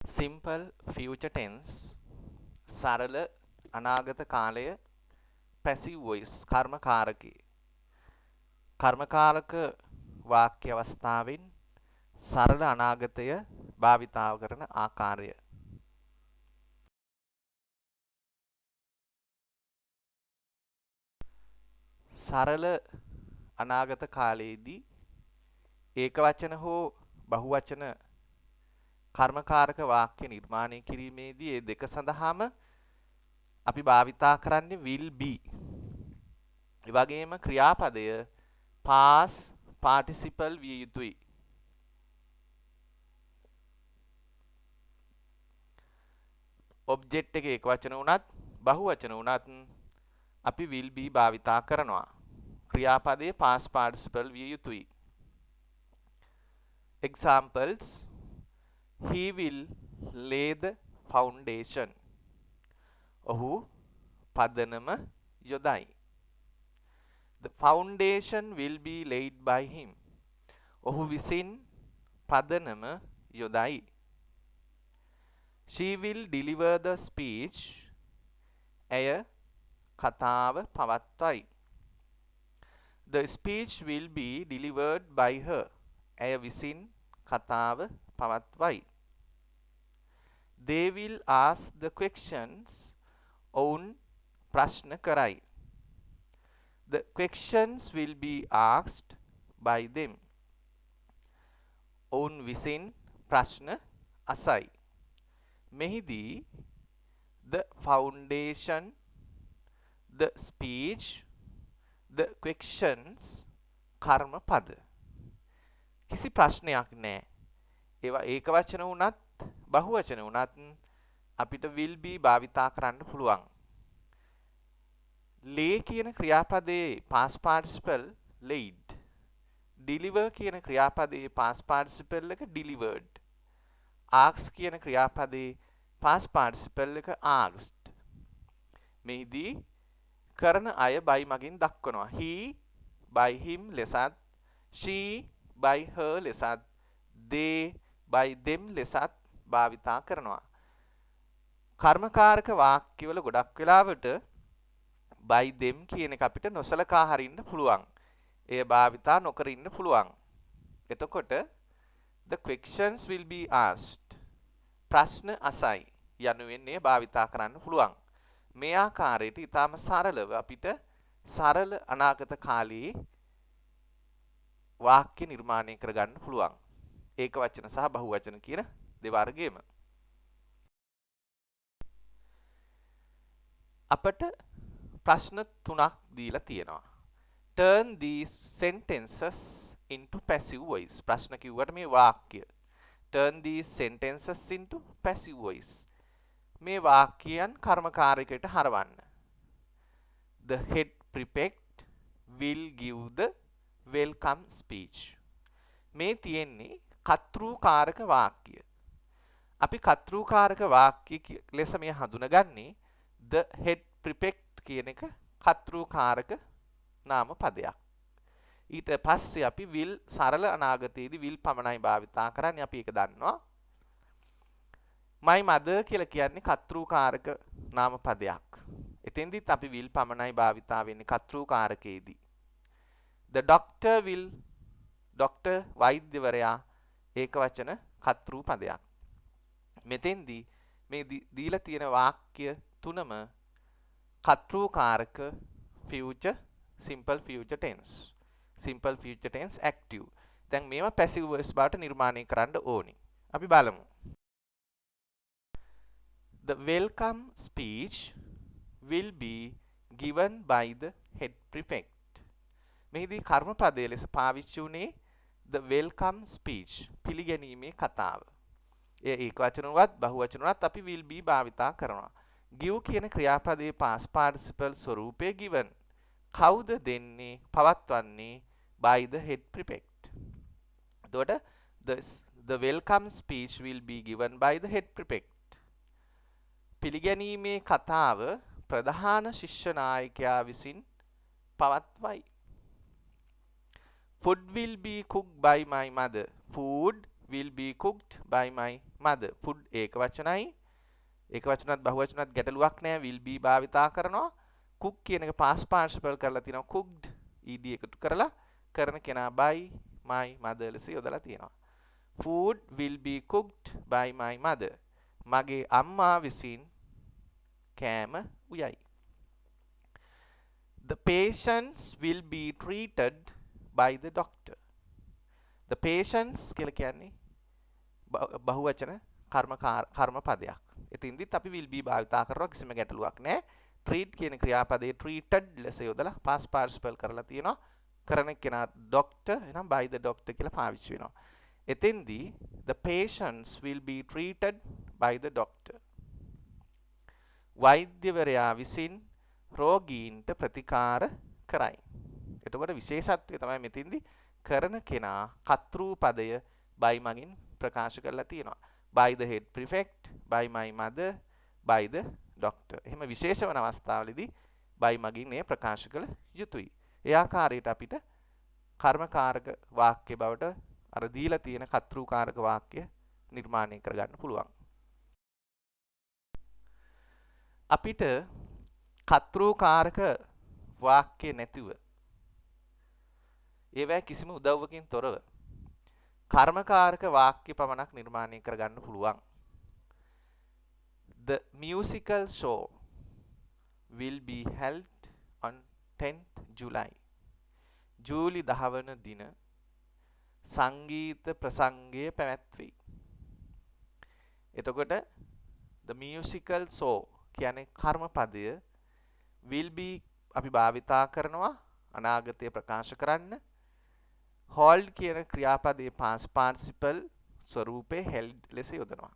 simple future tense සරල අනාගත කාලය passive voice කර්මකාරකේ කර්මකාරක වාක්‍ය අවස්ථාවෙන් සරල අනාගතය භාවිතාව කරන ආකාරය සරල අනාගත කාලයේදී ඒකවචන හෝ බහුවචන කර්මකාරක වාක්‍ය නිර්මාණය කිරීමේදී මේ දෙක සඳහාම අපි භාවිතා කරන්නේ will be. ඒ වගේම ක්‍රියාපදය past participle විය යුතුයි. ඔබ්ජෙක්ට් එකේ එකවචන වුණත් බහුවචන වුණත් අපි will be භාවිතා කරනවා. ක්‍රියාපදයේ past participle විය යුතුයි. Examples: he will lay the foundation. ඔහු පදනම යොදයි. The foundation will be laid by him. ඔහු විසින් පදනම යොදයි. She will deliver the speech. ඇය කතාව පවත්වයි. The speech will be delivered by her. ඇය විසින් කතාව පවත්වයි. They will ask the questions. ඔවුන් ප්‍රශ්න කරයි. The questions will be asked by them. ඔවුන් විසින් ප්‍රශ්න අසයි. මෙහිදී the foundation, the speech, the questions කර්ම පද. කිසි ප්‍රශ්නයක් නැහැ. ඒවා ඒකවචන වුණත් බහුවචන වුණත් අපිට will be භාවිතා කරන්න පුළුවන්. lay කියන ක්‍රියාපදයේ past participle laid. deliver කියන ක්‍රියාපදයේ past participle එක delivered. ask කියන ක්‍රියාපදයේ past participle එක asked. මෙහිදී කරන අය by මගින් දක්වනවා. he by him ලෙසත්, she by her ලෙසත්, they by them ලෙසත් භාවිතා කරනවා. කර්මකාරක වාක්‍යවල ගොඩක් වෙලාවට by them කියන එක අපිට නොසලකා හරින්න පුළුවන්. එය භාවිතා නොකර ඉන්න පුළුවන්. එතකොට the questions will be asked. ප්‍රශ්න අසයි යනුවෙන් එය භාවිතා කරන්න පුළුවන්. මේ ආකාරයට ඊටාම සරලව අපිට සරල අනාගත කාලයේ වාක්‍ය නිර්මාණය කරගන්න පුළුවන්. ඒකවචන සහ බහුවචන කියන දෙවර්ගයේම. අපට ප්‍රශ්න තුනක් දීලා තියෙනවා. Turn these sentences into passive voice. ප්‍රශ්න කිව්වට මේ වාක්‍ය. Turn these sentences into passive voice. මේ වාක්‍යයන් කර්මකාරකයට හරවන්න. The head prefect will give the welcome speech. මේ තියෙන්නේ කර්තෘකාරක වාක්‍ය. අපි කර්තෘකාරක වාක්‍ය ලෙස මේ හඳුනගන්නේ the head prefect කියන එක කර්තෘකාරක නාම පදයක්. ඊට පස්සේ අපි will සරල අනාගතයේදී will පමණයි භාවිතා කරන්නේ. අපි ඒක දන්නවා. my mother කියලා කියන්නේ කර්තෘකාරක නාම පදයක්. එතෙන්දිත් අපි will පමණයි භාවිතා වෙන්නේ කර්තෘකාරකයේදී. The doctor will, doctor වෛද්‍යවරයා ඒකවචන කර්තෘ පදයක්. මෙතෙන්දී මේ දීලා තියෙන වාක්‍ය තුනම කර්තෘකාරක future, simple future tense. simple future tense active. දැන් මේවා passive voice බවට නිර්මාණය කරන්න ඕනි. අපි බලමු. The welcome speech will be given by the head prefect. මෙහිදී කර්ම පදයේ ලෙස පාවිච්චි වුණේ the welcome speech, පිළිගැනීමේ කතාව. ඒ ඒකවචනවත් බහුවචනවත් අපි will be භාවිතා කරනවා. give කියන ක්‍රියාපදයේ past participle ස්වරූපයේ given. කවුද දෙන්නේ, පවත්වන්නේ by the head prefect. එතකොට the welcome speech will be given by the head prefect. පිළිගැනීමේ කතාව ප්‍රධාන ශිෂ්‍ය නායකයා විසින් පවත්වයි. Food will be cooked by my mother. Food will be cooked by my mother. food ඒක වචනයි. ඒක වචනත් බහුවචනත් ගැටලුවක් නෑ. will be භාවිතා කරනවා. cook කියන එක past participle කරලා තිනවා. cooked ed එකතු කරලා කරන කෙනා by my mother ලෙස යොදලා තියෙනවා. food will be cooked by my mother. මගේ අම්මා විසින් කෑම උයයි. The patients will be treated by the doctor. The patients කියලා කියන්නේ බහුවචන කර්ම පදයක්. එතින්දිත් අපි will be භාවිතා කරනවා කිසිම ගැටලුවක් නැහැ. treat කියන ක්‍රියාපදයේ treated ලෙස යොදලා past participle කරලා තියෙනවා. කරන කෙනා doctor එහෙනම් by the doctor කියලා පාවිච්චි වෙනවා. එතෙන්දී the patients will be treated by the doctor. වෛද්‍යවරයා විසින් රෝගීන්ට ප්‍රතිකාර කරයි. එතකොට විශේෂත්වය තමයි මෙතෙන්දී කරන කෙනා කර්තෘ පදය by මගින් ප්‍රකාශ කරලා තියෙනවා. by the head prefect, by my mother, by the doctor. එහෙම විශේෂ වන අවස්ථාවලදී by මගින් මේ ප්‍රකාශ කළ යුතුයි. ඒ ආකාරයට අපිට කර්මකාරක වාක්‍ය බවට අර දීලා තියෙන කර්තෘකාරක වාක්‍ය නිර්මාණය කරගන්න පුළුවන්. අපිට කර්තෘකාරක වාක්‍ය නැතිව ඒවැ කිසිම උදව්වකින් තොරව කර්මකාරක වාක්‍ය පමණක් නිර්මාණය කරගන්න පුළුවන්. The musical show will be held on 10th July. ජූලි 10 වන දින සංගීත ප්‍රසංගය පැවැත්වේ. එතකොට the musical show කියන්නේ කර්මපදය will be අපි භාවිතා කරනවා අනාගතය ප්‍රකාශ කරන්න. hold කියන ක්‍රියාපදයේ past participle ස්වරූපේ held ලෙස යොදනවා.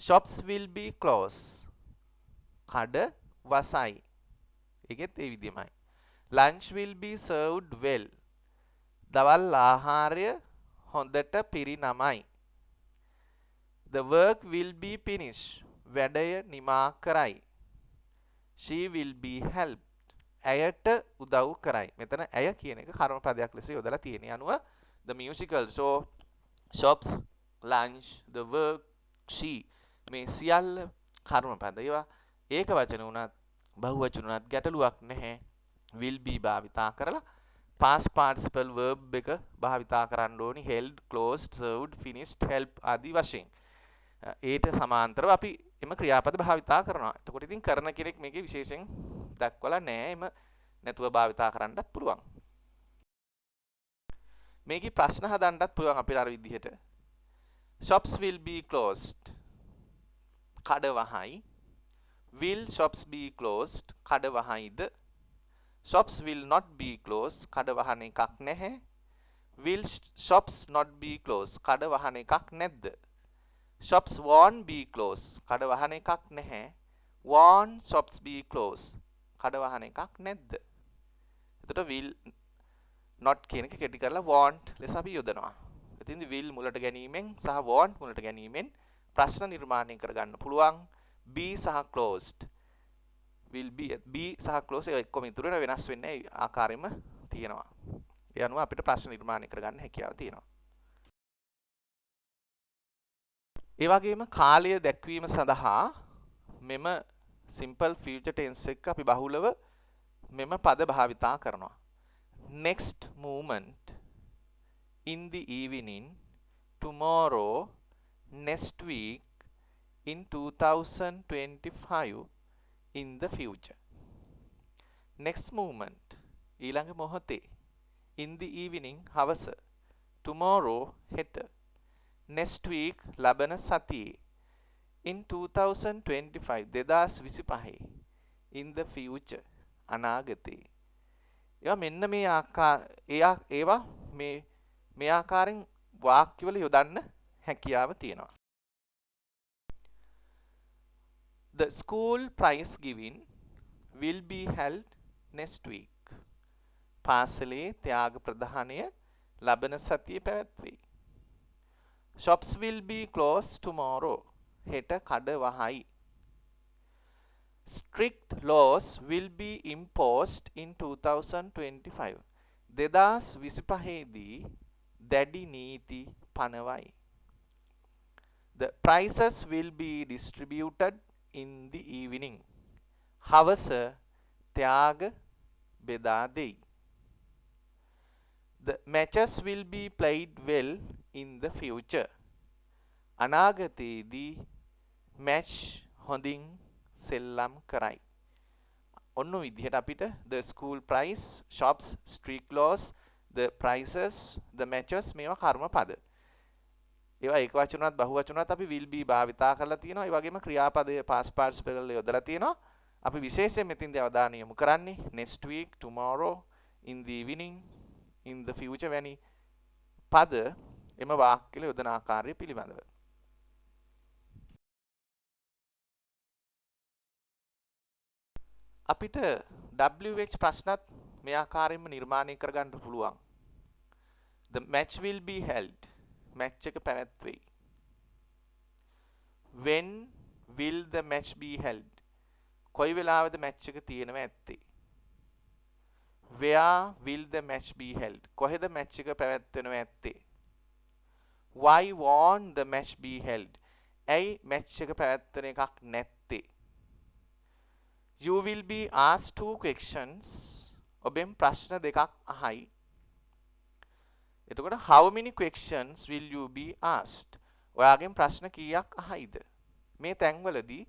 shops will be closed. කඩ වසයි. ඒකෙත් ඒ විදිහමයි. lunch will be served well. දවල් ආහාරය හොඳට පිරිනමයි. the work will be finished. වැඩය නිමා කරයි. she will be helped. ඇයට උදව් කරයි. මෙතන ඇය කියන එක කර්මපදයක් ලෙස යොදලා තියෙන. අනුව the musical show, shops, lunch, the work, she මේ සියල්ල කර්මපද. ඒවා ඒක වචන උනත් බහුවචන උනත් ගැටලුවක් නැහැ. will be භාවිතා කරලා past participle verb එක භාවිතා කරන්න ඕනි. held, closed, served, finished, help ආදී වශයෙන්. ඒට සමාන්තරව අපි එම ක්‍රියාපද භාවිතා කරනවා. එතකොට ඉතින් කරන කෙනෙක් මේකේ විශේෂයෙන් දක්වලා නැහැ. එම නැතුව භාවිතා කරන්නත් පුළුවන්. මේකේ ප්‍රශ්න හදන්නත් පුළුවන් අපිට අර විදිහට. shops will be closed. කඩ වහයි. will shops be closed? කඩ වහයිද? shops will not be closed. කඩ වහන එකක් නැහැ. will shops not be closed? කඩ වහන එකක් නැද්ද? shops won't be closed. කඩ වහන එකක් නැහැ. won't shops be closed? කඩ වහන එකක් නැද්ද? එතකොට will not කියන එක කෙටි කරලා won't ලෙස අපි යොදනවා. ඉතින් will මුලට ගැනීමෙන් සහ won't මුලට ගැනීමෙන් ප්‍රශ්න නිර්මාණය කරගන්න පුළුවන්. be සහ closed will be සහ closed එක එක්කම ඉතුරු වෙන වෙනස් වෙන්නේ ආකාරයෙන්ම තියෙනවා. ඒ අනුව අපිට ප්‍රශ්න නිර්මාණය කරගන්න හැකියාව තියෙනවා. ඒ වගේම කාලය දැක්වීම සඳහා මෙම simple future tense එක අපි බහුලව මෙම පද භාවිතා කරනවා. next moment, in the evening, tomorrow, next week, in 2025, in the future. next moment ඊළඟ මොහොතේ, in the evening හවස, tomorrow හෙට, next week ලබන සතියේ, in 2025 2025, in the future අනාගතේ. ඒවා මෙන්න මේ ඒවා මේ ආකාරයෙන් වාක්‍යවල යොදන්න හැකියාව තියෙනවා. The school prize giving will be held next week. පාසලේ ත්‍යාග ප්‍රදානය ලබන සතියේ පැවැත්වේ. shops will be closed tomorrow. හෙට කඩ වහයි. strict laws will be imposed in 2025. 2025 දී දැඩි නීති පනවයි. The prizes will be distributed in the evening. හවස ත්‍යාග බෙදා දෙයි. The matches will be played well in the future. අනාගතයේදී match හොඳින් සෙල්ලම් කරයි. ඔන්න විදිහට අපිට the school prize, shops, street clothes, the prizes, the matches මේවා කර්ම පද. ඒවා ඒක වචනවත් බහු වචනවත් අපි will be භාවිතා කරලා තියෙනවා. ඒ වගේම ක්‍රියාපදයේ past participle වල යොදලා තියෙනවා. අපි විශේෂයෙන් මෙතින්දී අවධානය යොමු කරන්නේ next week, tomorrow, in the evening, in the future වැනි පද එම වාක්‍යවල යොදන ආකාරය පිළිබඳව. අපිට WH ප්‍රශ්නත් මේ ආකාරයෙන්ම නිර්මාණය කරගන්න පුළුවන්. The match will be held. match එක පැවැත්වෙයි. When will the match be held? කොයි වෙලාවද match එක තියෙනවා ඇත්තේ? Where will the match be held? කොහෙද match එක පැවැත්වෙනවා ඇත්තේ? Why won't the match be held? ඇයි match එක පැවැත්වෙන එකක් නැත්තේ? You will be asked 2 questions. ඔබෙන් ප්‍රශ්න දෙකක් අහයි. එතකොට how many questions will you be asked? ඔයාගෙන් ප්‍රශ්න කීයක් අහයිද? මේ තැන්වලදී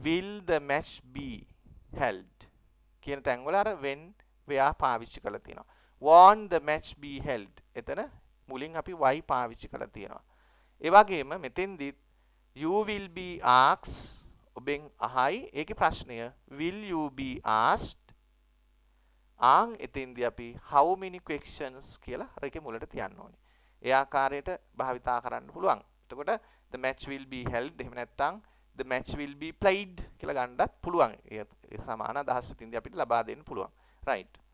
will the match be held කියන තැන්වල අර when where පාවිච්චි කරලා තියෙනවා. won't the match be held එතන මුලින් අපි why පාවිච්චි කරලා තියෙනවා. ඒ වගේම මෙතෙන්දී you will be asked ඔබෙන් අහයි. ඒකේ ප්‍රශ්නය will you be asked? එතෙන්දී අපි how many questions කියලා අර එකේ මුලට තියන්න ඕනේ. ඒ ආකාරයට භාවිතා කරන්න පුළුවන්. එතකොට the match will be held එහෙම නැත්නම් the match will be played කියලා ගන්නත් පුළුවන්. ඒ සමාන අදහස් ඉතින්දී අපිට ලබා දෙන්න පුළුවන්. right.